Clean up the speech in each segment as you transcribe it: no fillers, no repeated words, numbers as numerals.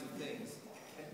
new things. And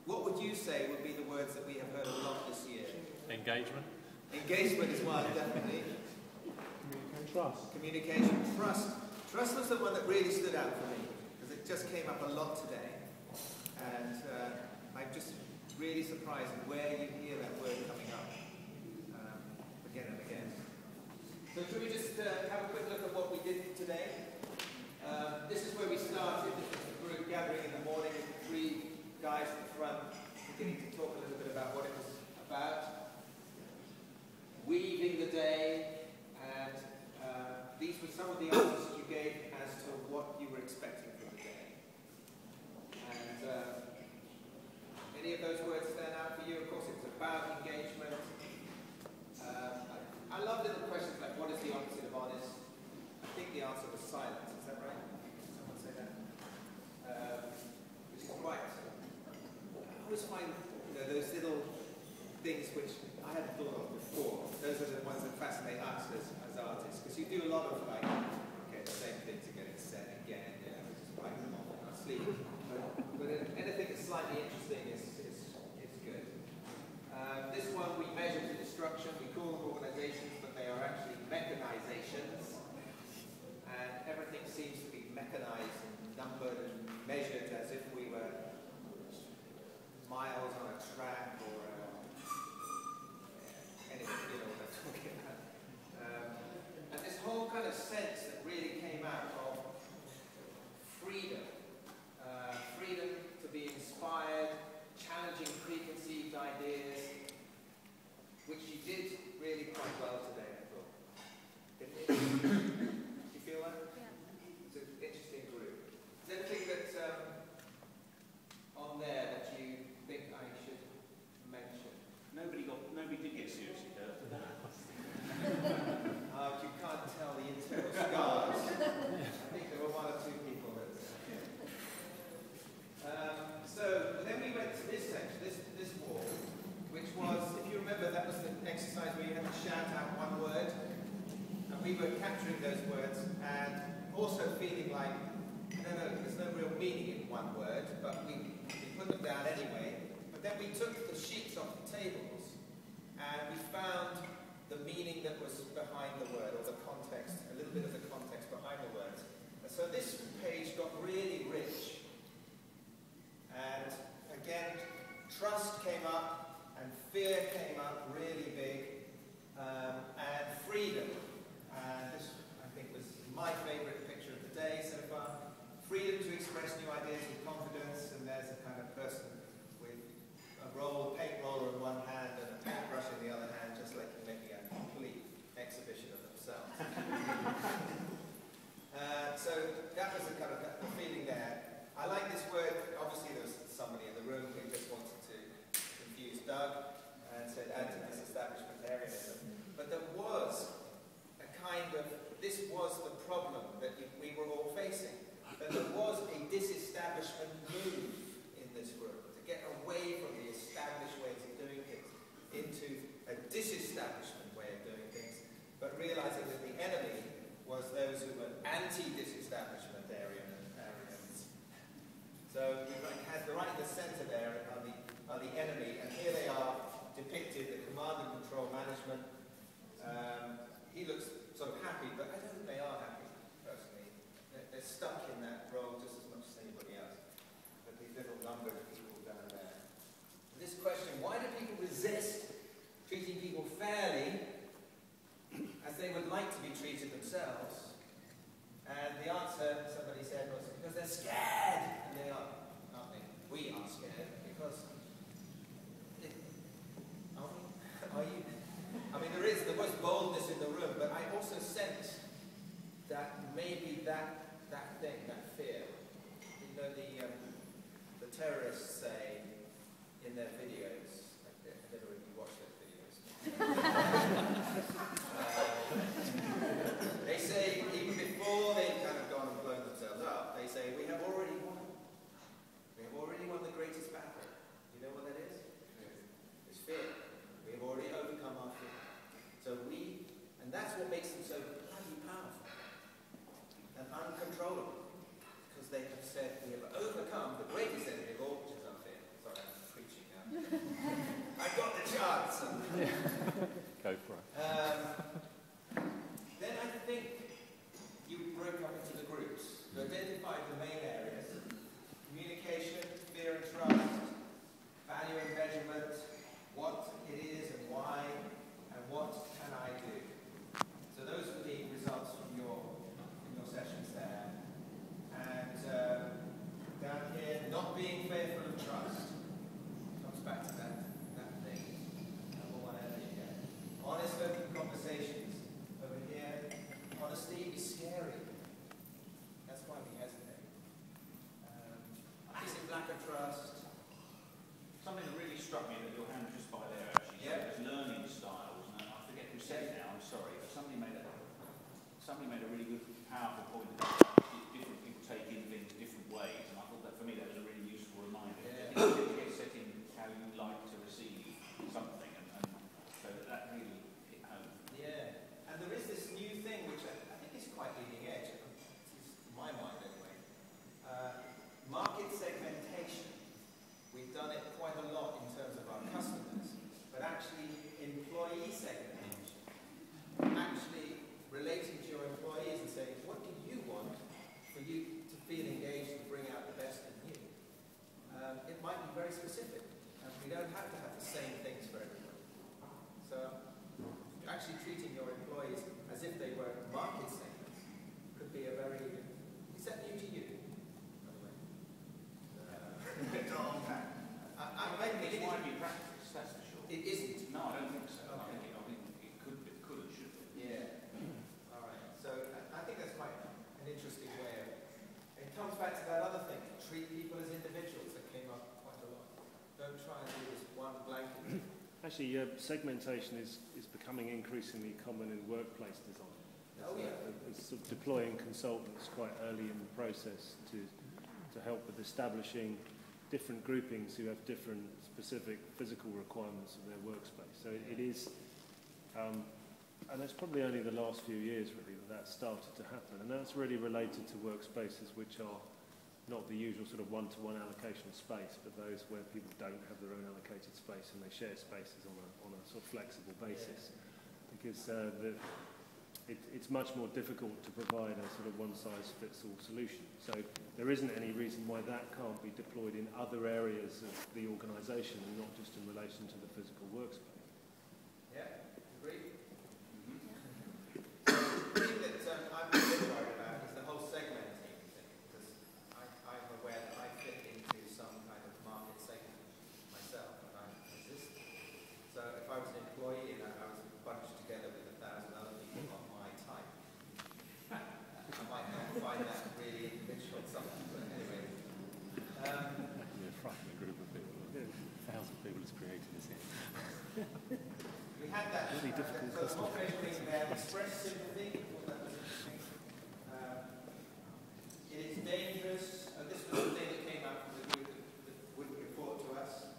what would you say would be the words that we have heard a lot this year? Engagement. Engagement is one, definitely. Trust. Communication. Trust. Trust was the one that really stood out for me, because it just came up a lot today. And I'm just really surprised at where you hear that word coming up again and again. So should we just have a quick look at what we did today? This is where we started. This was the group gathering in the morning with the 3 guys at the front, beginning to talk a little bit about what it was about. Weaving the day, and these were some of the answers you gave as to what you were expecting from the day. And any of those words stand out for you? Of course, it's about engagement. I love little questions like, what is the opposite of honest? I think the answer was silence. Is that right? Someone say that? Which is quite. I always find those little things which I hadn't thought of before. Those are the ones that fascinate us as artists, because you do a lot of like, okay, the same things are getting said again, which is quite off in our sleep. But anything that's slightly interesting is good. This one we measure to destruction. We call them organizations, but they are actually mechanizations. And everything seems to be mechanized and numbered and measured as if we were miles on a track or anything, you know what I'm talking about. And this whole kind of sense that really came out of freedom. Freedom to be inspired, challenging preconceived ideas, which you did really quite well today, I thought. Didn't you? Do you feel that? Yeah. It's an interesting group. Is there anything that on there that you think I should mention? Nobody did get seriously hurt. You can't tell the internal scars. I think there were 1 or 2 people that. So then we went to this section, this wall, which was, if you remember, that was the exercise where you had to shout out 1 word, and we were capturing those words and also feeling like, no, there's no real meaning in 1 word, but we put them down anyway. But then we took the sheets off the tables and we found the meaning that was behind the word, or the context, a little bit of the context behind the words. And so this page got really rich. And again, trust came up, and fear came up really big, and freedom. And this, I think, was my favorite picture of the day so far. Freedom to express new ideas with confidence, and there's a kind of person with a paint roller in one hand and a paintbrush in the other hand, just like making a complete exhibition of themselves. So that was the kind of the feeling there. I like this word. Obviously, there was somebody in the room who just wanted to confuse Doug and said anti-disestablishmentarianism. But there was a kind of, this was the problem that we were all facing. That there was a disestablishment move in this room to get away from the established ways of doing things into a disestablishment way of doing things, but realizing that the enemy was those who were anti-disestablishmentarians. So we had right in the center there are the enemy, and here they are depicted, the command and control management. He looks sort of happy, but I don't think they are happy, personally. They're stuck in that role just as much as anybody else. But these little numbered people down there. This question, why do people resist treating people fairly as they would like to be treated themselves? And the answer, somebody said, was because they're scared. And they are, aren't they? We are scared because, are we? Are you? I mean, there was boldness in the room, but I it might be very specific. And we don't have to have the same things for everyone. So actually treating your employees as if they were market segments could be a very... Is that new to you, by the way? I think It's widely practiced, that's for sure. it isn't. No, I don't think so. Okay. I think it could and should be. Yeah. All right. So I think that's quite an interesting way of... It comes back to that other thing, treat people as individuals, that came up quite a lot. Don't try and do this one blanket. Actually, segmentation is becoming increasingly common in workplace design. Oh, yeah. It's sort of deploying consultants quite early in the process to help with establishing different groupings who have different specific physical requirements of their workspace. So it is, and it's probably only the last few years really that started to happen, and that's really related to workspaces which are not the usual sort of one-to-one allocation of space, but those where people don't have their own allocated space and they share spaces on a sort of flexible basis, because it's much more difficult to provide a sort of one-size-fits-all solution. So there isn't any reason why that can't be deployed in other areas of the organisation and not just in relation to the physical workspace. Yeah, agree. The thing that I'm a bit worried about is the whole segmenting thing, because I'm aware that I fit into some kind of market segment myself, and I resist it. So if I was an employee and I was bunched together with 1,000 other people on my type, I might not find that really individual something, but anyway. You're a frightening group of people. 1,000 people is created, is it? We had that Really difficult so the customer. whole thing there, express sympathy. That was interesting. It is dangerous. This was the thing that came out from the group that wouldn't report to us.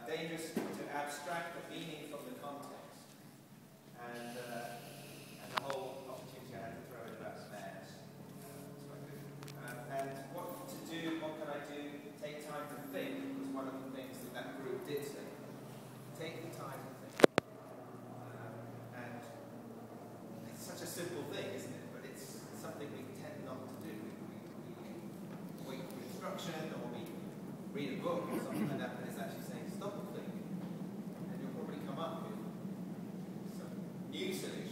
Dangerous to abstract the meaning from the context, and the whole opportunity I had to throw in about spares. It's quite good. And what to do? What can I do? Take time to think was one of the things that group did say. Take the time to think. And it's such a simple thing, isn't it? But it's something we tend not to do. We wait for instruction, or we read a book or something like that, but it's actually saying, stop and think. And you'll probably come up with some new solutions.